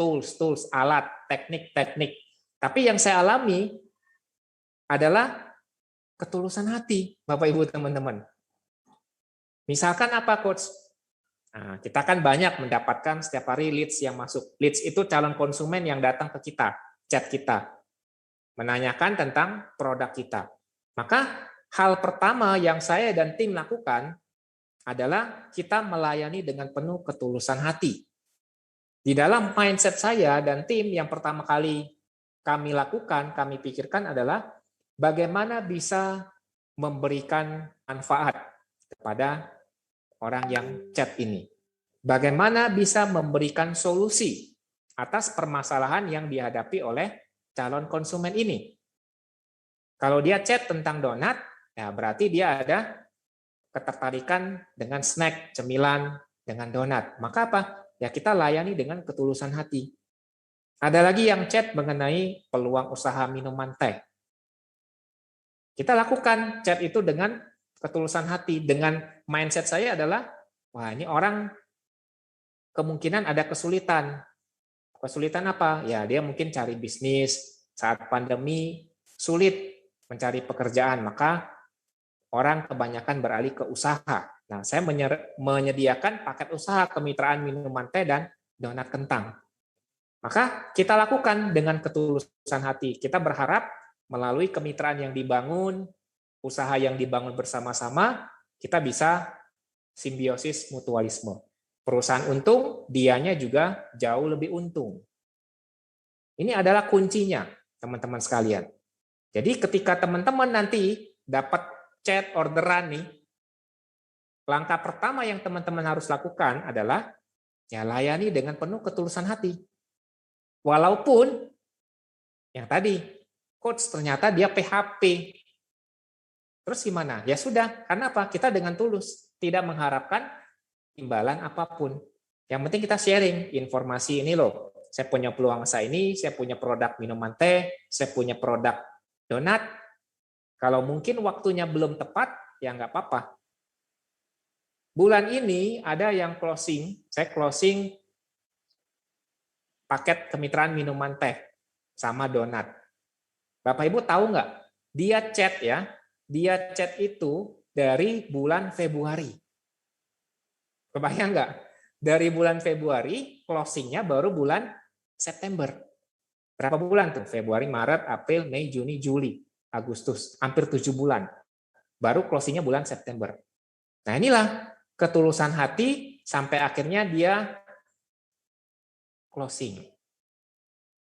tools, alat, teknik. Tapi yang saya alami adalah ketulusan hati, Bapak Ibu teman-teman. Misalkan apa, Coach? Nah, kita kan banyak mendapatkan setiap hari leads yang masuk. Leads itu calon konsumen yang datang ke kita, chat kita, menanyakan tentang produk kita. Maka hal pertama yang saya dan tim lakukan adalah kita melayani dengan penuh ketulusan hati. Di dalam mindset saya dan tim yang pertama kali kami lakukan, kami pikirkan adalah bagaimana bisa memberikan manfaat kepada orang yang chat ini. Bagaimana bisa memberikan solusi atas permasalahan yang dihadapi oleh calon konsumen ini. Kalau dia chat tentang donat, ya berarti dia ada ketertarikan dengan snack, cemilan, dengan donat. Maka apa? Ya kita layani dengan ketulusan hati. Ada lagi yang chat mengenai peluang usaha minuman teh. Kita lakukan chat itu dengan ketulusan hati. Dengan mindset saya adalah, wah ini orang kemungkinan ada kesulitan. Kesulitan apa? Ya dia mungkin cari bisnis, saat pandemi sulit mencari pekerjaan, maka orang kebanyakan beralih ke usaha. Nah, saya menyediakan paket usaha kemitraan minuman teh dan donat kentang. Maka kita lakukan dengan ketulusan hati. Kita berharap melalui kemitraan yang dibangun, usaha yang dibangun bersama-sama, kita bisa simbiosis mutualisme. Perusahaan untung, dianya juga jauh lebih untung. Ini adalah kuncinya, teman-teman sekalian. Jadi ketika teman-teman nanti dapat chat orderan nih, langkah pertama yang teman-teman harus lakukan adalah ya layani dengan penuh ketulusan hati. Walaupun yang tadi, coach ternyata dia PHP. Terus gimana? Ya sudah, karena apa? Kita dengan tulus, tidak mengharapkan imbalan apapun. Yang penting kita sharing informasi ini loh. Saya punya peluang usaha ini, saya punya produk minuman teh, saya punya produk donat. Kalau mungkin waktunya belum tepat, ya nggak apa-apa. Bulan ini ada yang closing, saya closing paket kemitraan minuman teh sama donat. Bapak Ibu tahu nggak? Dia chat itu dari bulan Februari. Kebayang nggak? Dari bulan Februari, closingnya baru bulan September. Berapa bulan tuh? Februari, Maret, April, Mei, Juni, Juli, Agustus. Hampir 7 bulan. Baru closingnya bulan September. Nah inilah ketulusan hati sampai akhirnya dia closing.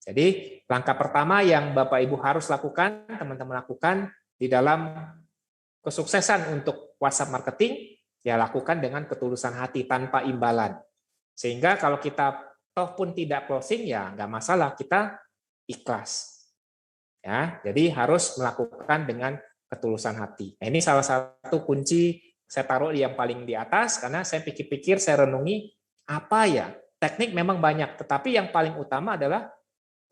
Jadi langkah pertama yang Bapak Ibu harus lakukan, teman-teman lakukan di dalam kesuksesan untuk WhatsApp marketing, ya lakukan dengan ketulusan hati tanpa imbalan. Sehingga kalau kita toh pun tidak closing, ya nggak masalah, kita ikhlas. Ya, jadi harus melakukan dengan ketulusan hati. Nah, ini salah satu kunci saya taruh yang paling di atas karena saya pikir-pikir, saya renungi apa ya. Teknik memang banyak, tetapi yang paling utama adalah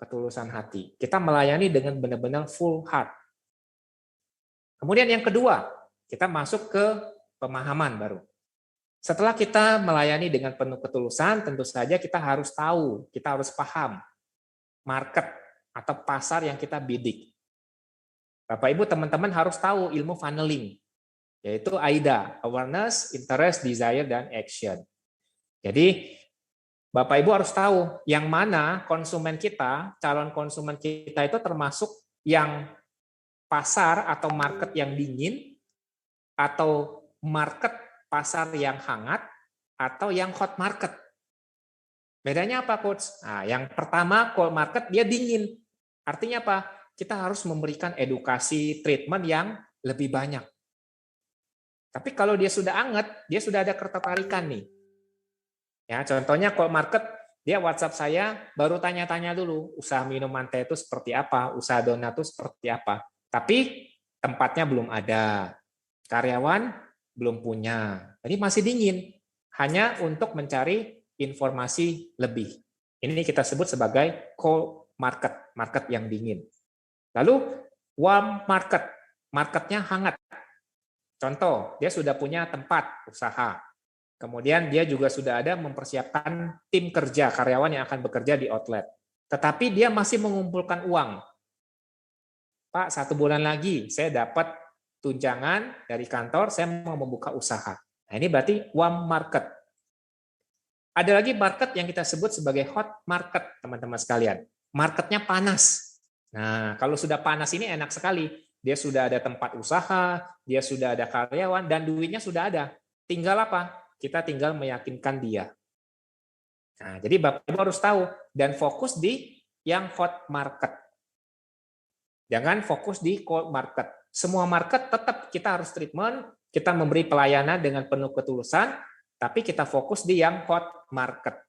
ketulusan hati. Kita melayani dengan benar-benar full heart. Kemudian yang kedua, kita masuk ke pemahaman baru. Setelah kita melayani dengan penuh ketulusan, tentu saja kita harus tahu, kita harus paham market atau pasar yang kita bidik. Bapak Ibu teman-teman harus tahu ilmu funneling, yaitu AIDA, Awareness, Interest, Desire, dan Action. Jadi Bapak Ibu harus tahu yang mana konsumen kita, calon konsumen kita itu termasuk yang pasar atau market yang dingin, atau market pasar yang hangat, atau yang hot market. Bedanya apa, Coach? Nah, yang pertama, cold market, dia dingin. Artinya apa? Kita harus memberikan edukasi, treatment yang lebih banyak. Tapi kalau dia sudah hangat, dia sudah ada ketertarikan nih. Ya, contohnya cold market, dia WhatsApp saya, baru tanya-tanya dulu, usaha minuman teh itu seperti apa, usaha donat itu seperti apa. Tapi tempatnya belum ada, karyawan belum punya, jadi masih dingin, hanya untuk mencari informasi lebih. Ini kita sebut sebagai cold market, market yang dingin. Lalu warm market, marketnya hangat. Contoh, dia sudah punya tempat usaha, Kemudian dia juga sudah ada mempersiapkan tim kerja, karyawan yang akan bekerja di outlet. Tetapi dia masih mengumpulkan uang. Pak, 1 bulan lagi saya dapat tunjangan dari kantor, saya mau membuka usaha. Nah, ini berarti warm market. Ada lagi market yang kita sebut sebagai hot market, teman-teman sekalian. Marketnya panas. Nah, kalau sudah panas ini enak sekali. Dia sudah ada tempat usaha, dia sudah ada karyawan, dan duitnya sudah ada. Tinggal apa? Kita tinggal meyakinkan dia. Nah, jadi Bapak Ibu harus tahu dan fokus di yang hot market. Jangan fokus di cold market. Semua market tetap kita harus treatment, kita memberi pelayanan dengan penuh ketulusan, tapi kita fokus di yang hot market.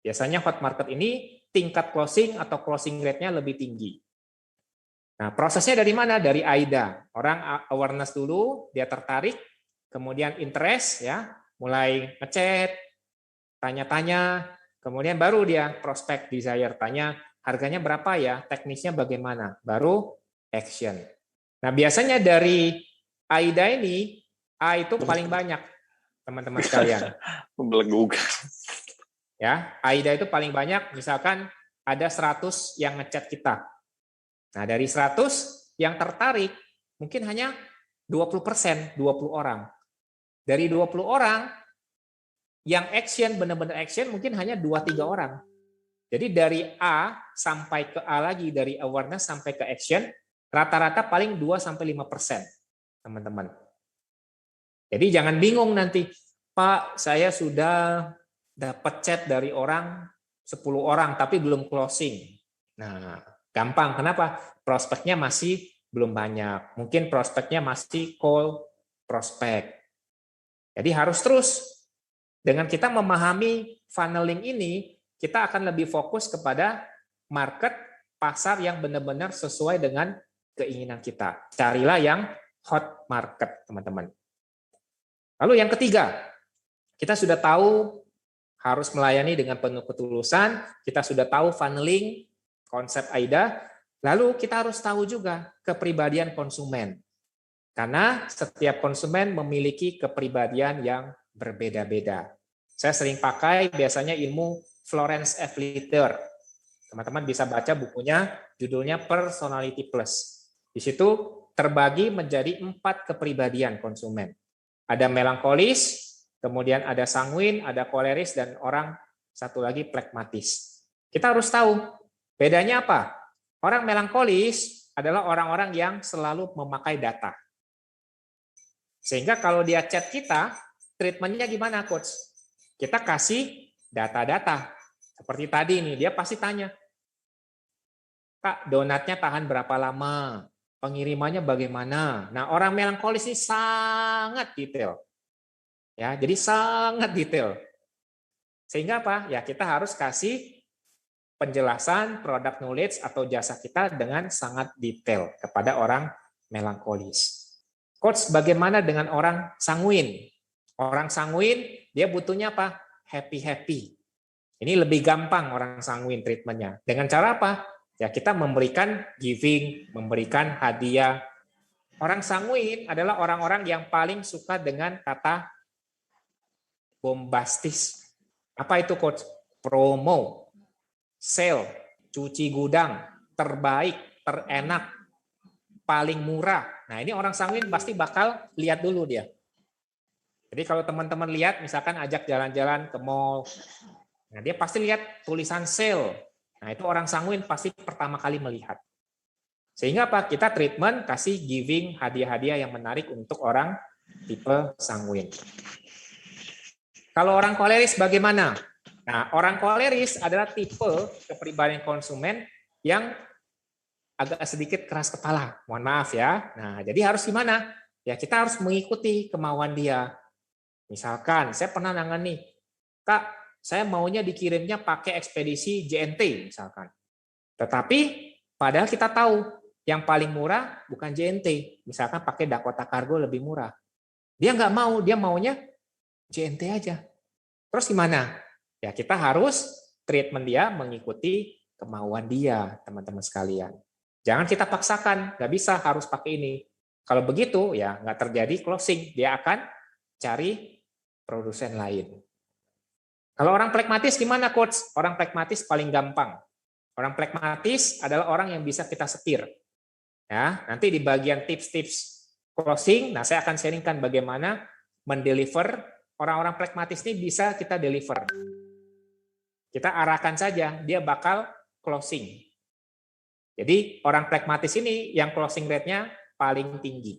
Biasanya hot market ini tingkat closing atau closing rate-nya lebih tinggi. Nah, prosesnya dari mana? Dari AIDA. Orang awareness dulu, dia tertarik, kemudian interest, ya, mulai ngechat, tanya-tanya, kemudian baru dia prospect desire, tanya harganya berapa ya, teknisnya bagaimana, baru action. Nah, biasanya dari AIDA ini, A itu paling banyak, teman-teman sekalian. Membelenggu. Ya, AIDA itu paling banyak, misalkan ada 100 yang ngechat kita. Nah, dari 100 yang tertarik, mungkin hanya 20%, 20 orang. Dari 20 orang, yang action, benar-benar action, mungkin hanya 2-3 orang. Jadi dari A sampai ke A lagi, dari awareness sampai ke action, rata-rata paling 2-5%, teman-teman. Jadi jangan bingung nanti, Pak, saya sudah dapat chat dari orang 10 orang, tapi belum closing. Nah, gampang. Kenapa? Prospeknya masih belum banyak. Mungkin prospeknya masih cold prospek. Jadi harus terus. Dengan kita memahami funneling ini, kita akan lebih fokus kepada market, pasar yang benar-benar sesuai dengan keinginan kita. Carilah yang hot market, teman-teman. Lalu yang ketiga, kita sudah tahu harus melayani dengan penuh ketulusan, kita sudah tahu funneling, konsep AIDA, lalu kita harus tahu juga kepribadian konsumen. Karena setiap konsumen memiliki kepribadian yang berbeda-beda. Saya sering pakai biasanya ilmu Florence F. Litter. Teman-teman bisa baca bukunya, judulnya Personality Plus. Di situ terbagi menjadi 4 kepribadian konsumen. Ada melankolis, kemudian ada sanguin, ada koleris, dan orang satu lagi plekmatis. Kita harus tahu bedanya apa. Orang melankolis adalah orang-orang yang selalu memakai data. Sehingga kalau dia chat kita, treatmentnya gimana, Coach? Kita kasih data-data. Seperti tadi nih, dia pasti tanya, Kak, donatnya tahan berapa lama? Pengirimannya bagaimana? Nah, orang melankolis ini sangat detail. Ya, jadi sangat detail. Sehingga apa? Ya, kita harus kasih penjelasan produk knowledge atau jasa kita dengan sangat detail kepada orang melankolis. Coach, bagaimana dengan orang sanguin? Orang sanguin, dia butuhnya apa? Happy-happy. Ini lebih gampang orang sanguin treatmentnya. Dengan cara apa? Ya, kita memberikan giving, memberikan hadiah. Orang sanguin adalah orang-orang yang paling suka dengan kata bombastis. Apa itu, Coach? Promo, sale, cuci gudang, terbaik, terenak, paling murah. Nah, ini orang sanguin pasti bakal lihat dulu dia. Jadi kalau teman-teman lihat, misalkan ajak jalan-jalan ke mall, nah dia pasti lihat tulisan sale. Nah, itu orang sanguin pasti pertama kali melihat. Sehingga apa? Kita treatment, kasih giving, hadiah-hadiah yang menarik untuk orang tipe sanguin. Kalau orang koleris bagaimana? Nah, orang koleris adalah tipe kepribadian konsumen yang agak sedikit keras kepala. Mohon maaf ya. Nah, jadi harus gimana? Ya, kita harus mengikuti kemauan dia. Misalkan, saya pernah nangani, Kak, saya maunya dikirimnya pakai ekspedisi JNT, misalkan. Tetapi, padahal kita tahu, yang paling murah bukan JNT. Misalkan pakai Dakota Cargo lebih murah. Dia nggak mau, dia maunya JNT aja. Terus gimana? Ya, kita harus treatment dia mengikuti kemauan dia, teman-teman sekalian. Jangan kita paksakan, nggak bisa, harus pakai ini. Kalau begitu, ya nggak terjadi closing. Dia akan cari produsen lain. Kalau orang pragmatis gimana, Coach? Orang pragmatis paling gampang. Orang pragmatis adalah orang yang bisa kita setir. Ya, nanti di bagian tips-tips closing, nah saya akan sharingkan bagaimana mendeliver. Orang-orang pragmatis ini bisa kita deliver. Kita arahkan saja, dia bakal closing. Jadi orang pragmatis ini yang closing rate-nya paling tinggi.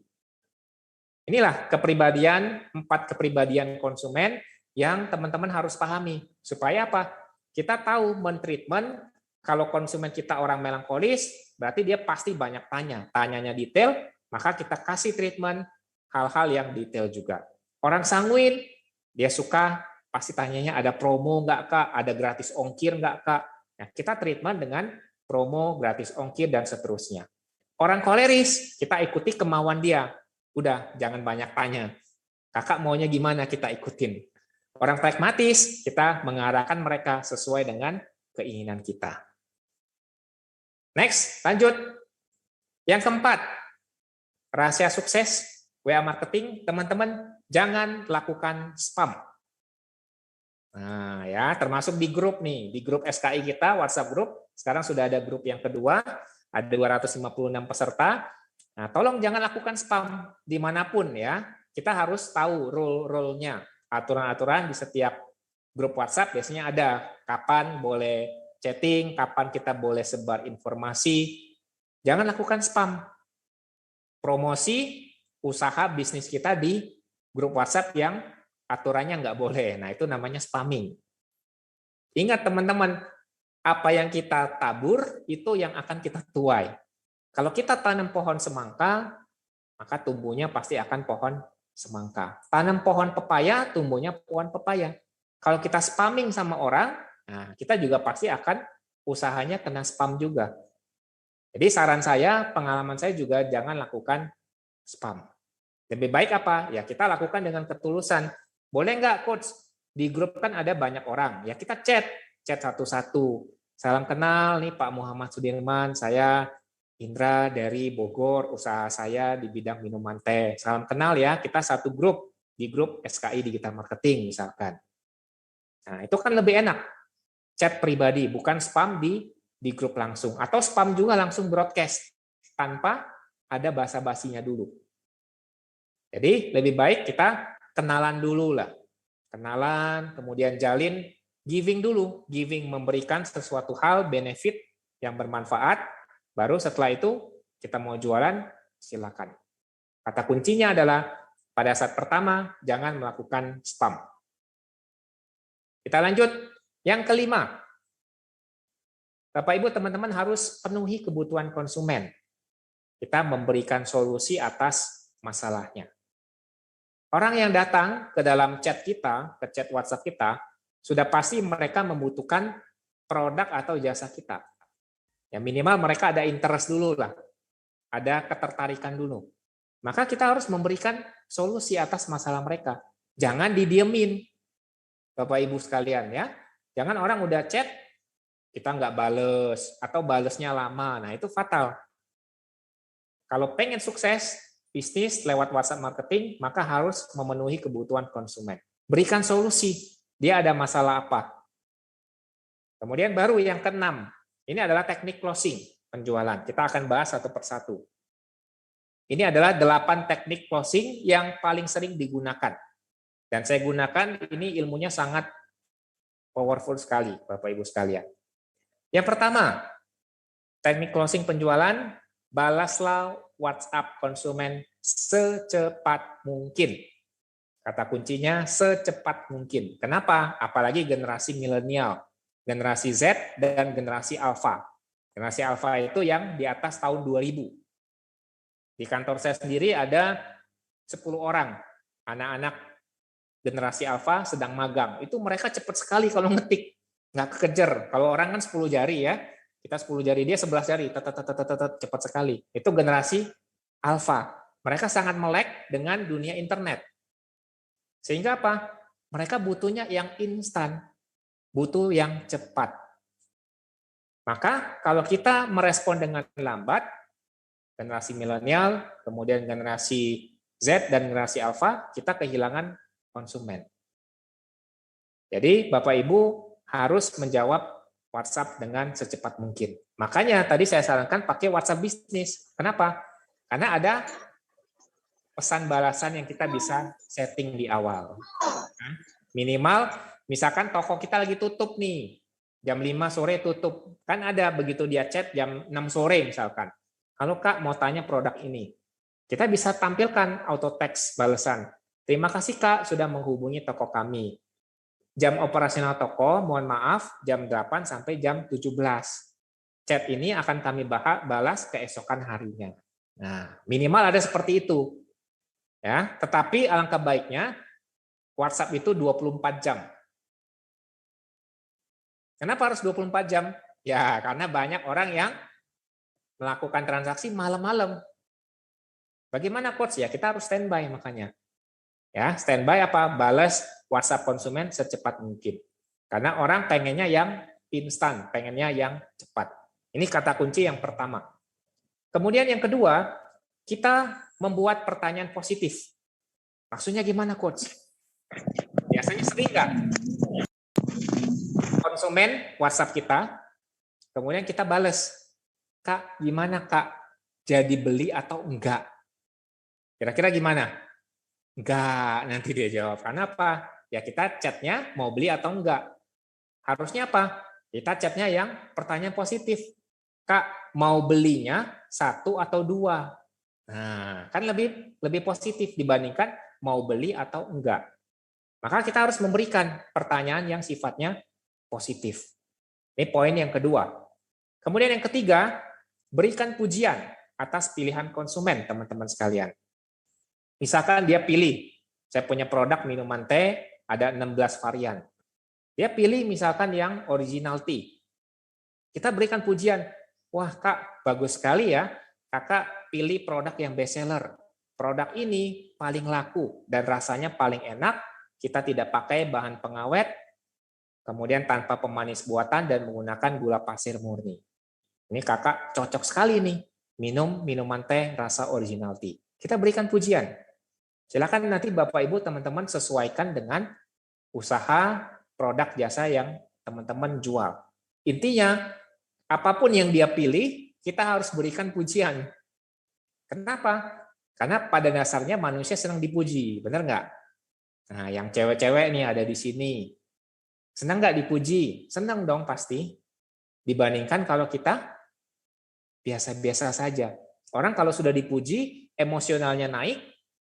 Inilah kepribadian, 4 kepribadian konsumen yang teman-teman harus pahami. Supaya apa? Kita tahu men-treatment, kalau konsumen kita orang melankolis, berarti dia pasti banyak tanya. Tanyanya detail, maka kita kasih treatment hal-hal yang detail juga. Orang sanguin, dia suka, pasti tanyanya ada promo nggak Kak? Ada gratis ongkir nggak Kak? Nah, kita treatment dengan promo, gratis ongkir, dan seterusnya. Orang koleris, kita ikuti kemauan dia. Udah, jangan banyak tanya. Kakak maunya gimana, kita ikutin. Orang pragmatis, kita mengarahkan mereka sesuai dengan keinginan kita. Next, lanjut. Yang keempat, rahasia sukses WA marketing, teman-teman, jangan lakukan spam. Nah, ya, termasuk di grup nih, di grup SKI kita, WhatsApp grup, sekarang sudah ada grup yang kedua, ada 256 peserta. Nah, tolong jangan lakukan spam dimanapun ya. Kita harus tahu rule-nya. Aturan-aturan di setiap grup WhatsApp biasanya ada. Kapan boleh chatting, kapan kita boleh sebar informasi. Jangan lakukan spam. Promosi usaha bisnis kita di grup WhatsApp yang aturannya nggak boleh. Nah, itu namanya spamming. Ingat teman-teman, apa yang kita tabur, itu yang akan kita tuai. Kalau kita tanam pohon semangka, maka tumbuhnya pasti akan pohon semangka. Tanam pohon pepaya, tumbuhnya pohon pepaya. Kalau kita spamming sama orang, nah kita juga pasti akan usahanya kena spam juga. Jadi saran saya, pengalaman saya juga jangan lakukan spam. Lebih baik apa? Ya kita lakukan dengan ketulusan. Boleh nggak, Coach? Di grup kan ada banyak orang. Ya kita chat satu-satu. Salam kenal nih Pak Muhammad Sudirman, saya Indra dari Bogor, usaha saya di bidang minuman teh. Salam kenal ya, kita satu grup, di grup SKI Digital Marketing misalkan. Nah, itu kan lebih enak. Chat pribadi, bukan spam di grup langsung. Atau spam juga langsung broadcast, tanpa ada basa-basinya dulu. Jadi lebih baik kita kenalan dulu lah. Kenalan, kemudian jalin giving dulu. Giving memberikan sesuatu hal, benefit yang bermanfaat. Baru setelah itu kita mau jualan, silakan. Kata kuncinya adalah pada saat pertama jangan melakukan spam. Kita lanjut. Yang kelima. Bapak Ibu teman-teman harus penuhi kebutuhan konsumen. Kita memberikan solusi atas masalahnya. Orang yang datang ke dalam chat kita, ke chat WhatsApp kita, sudah pasti mereka membutuhkan produk atau jasa kita. Ya minimal mereka ada interest dulu lah, ada ketertarikan dulu. Maka kita harus memberikan solusi atas masalah mereka. Jangan didiemin, Bapak Ibu sekalian ya. Jangan orang udah chat, kita nggak bales, atau balesnya lama. Nah itu fatal. Kalau pengen sukses, bisnis lewat WhatsApp marketing, maka harus memenuhi kebutuhan konsumen. Berikan solusi, dia ada masalah apa. Kemudian baru yang keenam, ini adalah teknik closing penjualan. Kita akan bahas satu persatu. Ini adalah 8 teknik closing yang paling sering digunakan. Dan saya gunakan, ini ilmunya sangat powerful sekali, Bapak Ibu sekalian. Yang pertama, teknik closing penjualan, balaslah WhatsApp konsumen secepat mungkin. Kata kuncinya secepat mungkin. Kenapa? Apalagi generasi milenial. Generasi Z dan generasi Alpha. Generasi Alpha itu yang di atas tahun 2000. Di kantor saya sendiri ada 10 orang anak-anak generasi Alpha sedang magang. Itu mereka cepat sekali kalau ngetik. Nggak kekejar. Kalau orang kan 10 jari ya. Kita 10 jari, dia 11 jari. Cepat sekali. Itu generasi Alpha. Mereka sangat melek dengan dunia internet. Sehingga apa? Mereka butuhnya yang instan. Butuh yang cepat. Maka kalau kita merespon dengan lambat, generasi milenial, kemudian generasi Z dan generasi Alpha, kita kehilangan konsumen. Jadi Bapak Ibu harus menjawab WhatsApp dengan secepat mungkin. Makanya tadi saya sarankan pakai WhatsApp bisnis. Kenapa? Karena ada pesan balasan yang kita bisa setting di awal. Minimal, misalkan toko kita lagi tutup nih, jam 5 sore tutup. Kan ada begitu dia chat jam 6 sore misalkan. Halo Kak, mau tanya produk ini. Kita bisa tampilkan auto text balasan. Terima kasih Kak sudah menghubungi toko kami. Jam operasional toko, mohon maaf, jam 8 sampai jam 17. Chat ini akan kami balas keesokan harinya. Nah, minimal ada seperti itu. Ya, tetapi alangkah baiknya WhatsApp itu 24 jam. Kenapa harus 24 jam? Ya, karena banyak orang yang melakukan transaksi malam-malam. Bagaimana coach? Ya, kita harus standby makanya. Ya, standby apa? Balas WhatsApp konsumen secepat mungkin. Karena orang pengennya yang instan, pengennya yang cepat. Ini kata kunci yang pertama. Kemudian yang kedua, kita membuat pertanyaan positif. Maksudnya gimana, coach? Biasanya sering nggak? Konsumen WhatsApp kita, kemudian kita balas. Kak, gimana Kak? Jadi beli atau enggak? Kira-kira gimana? Enggak, nanti dia jawab. Karena apa? Ya kita chatnya mau beli atau enggak. Harusnya apa? Kita chatnya yang pertanyaan positif. Kak, mau belinya 1 atau 2? Nah, kan lebih positif dibandingkan mau beli atau enggak. Maka kita harus memberikan pertanyaan yang sifatnya positif. Ini poin yang kedua. Kemudian yang ketiga, berikan pujian atas pilihan konsumen, teman-teman sekalian. Misalkan dia pilih, saya punya produk minuman teh, ada 16 varian. Dia pilih misalkan yang original tea. Kita berikan pujian, wah Kak, bagus sekali ya, Kakak pilih produk yang best seller. Produk ini paling laku dan rasanya paling enak, kita tidak pakai bahan pengawet, kemudian tanpa pemanis buatan dan menggunakan gula pasir murni. Ini Kakak cocok sekali nih, minum minuman teh rasa original tea. Kita berikan pujian. Silakan nanti Bapak Ibu teman-teman sesuaikan dengan usaha produk jasa yang teman-teman jual. Intinya apapun yang dia pilih kita harus berikan pujian. Kenapa? Karena pada dasarnya manusia senang dipuji, benar nggak? Nah, yang cewek-cewek nih ada di sini. Senang nggak dipuji? Senang dong pasti. Dibandingkan kalau kita biasa-biasa saja. Orang kalau sudah dipuji, emosionalnya naik,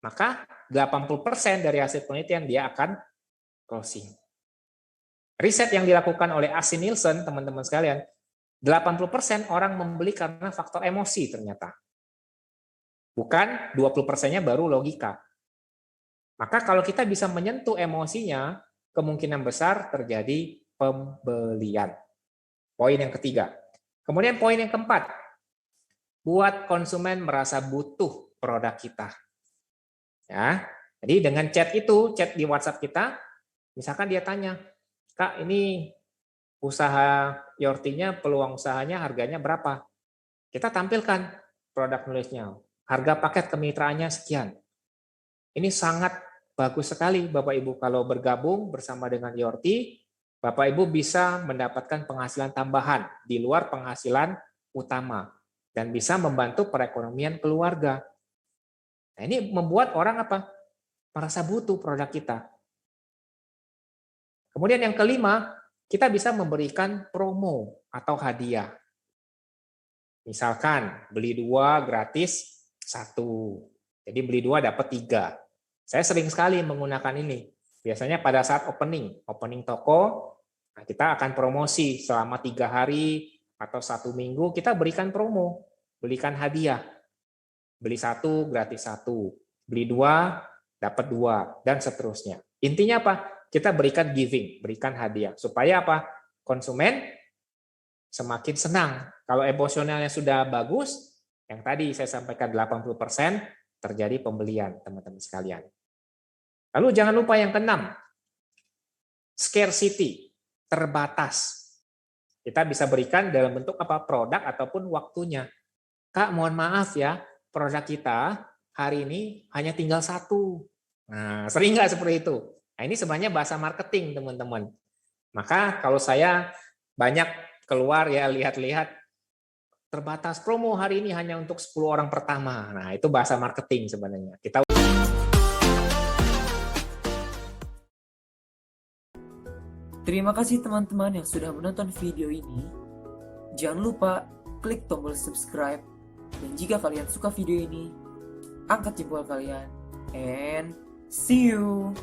maka 80% dari hasil penelitian dia akan closing. Riset yang dilakukan oleh AC Nielsen, teman-teman sekalian, 80% orang membeli karena faktor emosi ternyata. Bukan 20%-nya baru logika. Maka kalau kita bisa menyentuh emosinya, kemungkinan besar terjadi pembelian. Poin yang ketiga. Kemudian poin yang keempat, buat konsumen merasa butuh produk kita. Ya, jadi dengan chat itu, chat di WhatsApp kita, misalkan dia tanya, Kak, ini usaha Yortinya, peluang usahanya harganya berapa? Kita tampilkan produk nulisnya. Harga paket kemitraannya sekian. Ini sangat bagus sekali Bapak Ibu kalau bergabung bersama dengan Yorti, Bapak Ibu bisa mendapatkan penghasilan tambahan di luar penghasilan utama dan bisa membantu perekonomian keluarga. Nah, ini membuat orang apa? Merasa butuh produk kita. Kemudian yang kelima, kita bisa memberikan promo atau hadiah. Misalkan beli 2 gratis 1. Jadi beli 2 dapat 3. Saya sering sekali menggunakan ini. Biasanya pada saat opening toko, nah kita akan promosi selama 3 hari atau 1 minggu, kita berikan promo, belikan hadiah. Beli 1 gratis 1, beli 2 dapat 2 dan seterusnya. Intinya apa? Kita berikan giving, berikan hadiah supaya apa? Konsumen semakin senang. Kalau emosionalnya sudah bagus, yang tadi saya sampaikan 80% terjadi pembelian, teman-teman sekalian. Lalu jangan lupa yang keenam, scarcity, terbatas. Kita bisa berikan dalam bentuk apa? Produk ataupun waktunya. Kak, mohon maaf ya, produk kita hari ini hanya tinggal 1. Nah, sering nggak seperti itu? Nah, ini sebenarnya bahasa marketing, teman-teman. Maka kalau saya banyak keluar ya, lihat-lihat terbatas promo hari ini hanya untuk 10 orang pertama. Nah, itu bahasa marketing sebenarnya. Terima kasih teman-teman yang sudah menonton video ini. Jangan lupa klik tombol subscribe. Dan jika kalian suka video ini, angkat jempol kalian. And see you!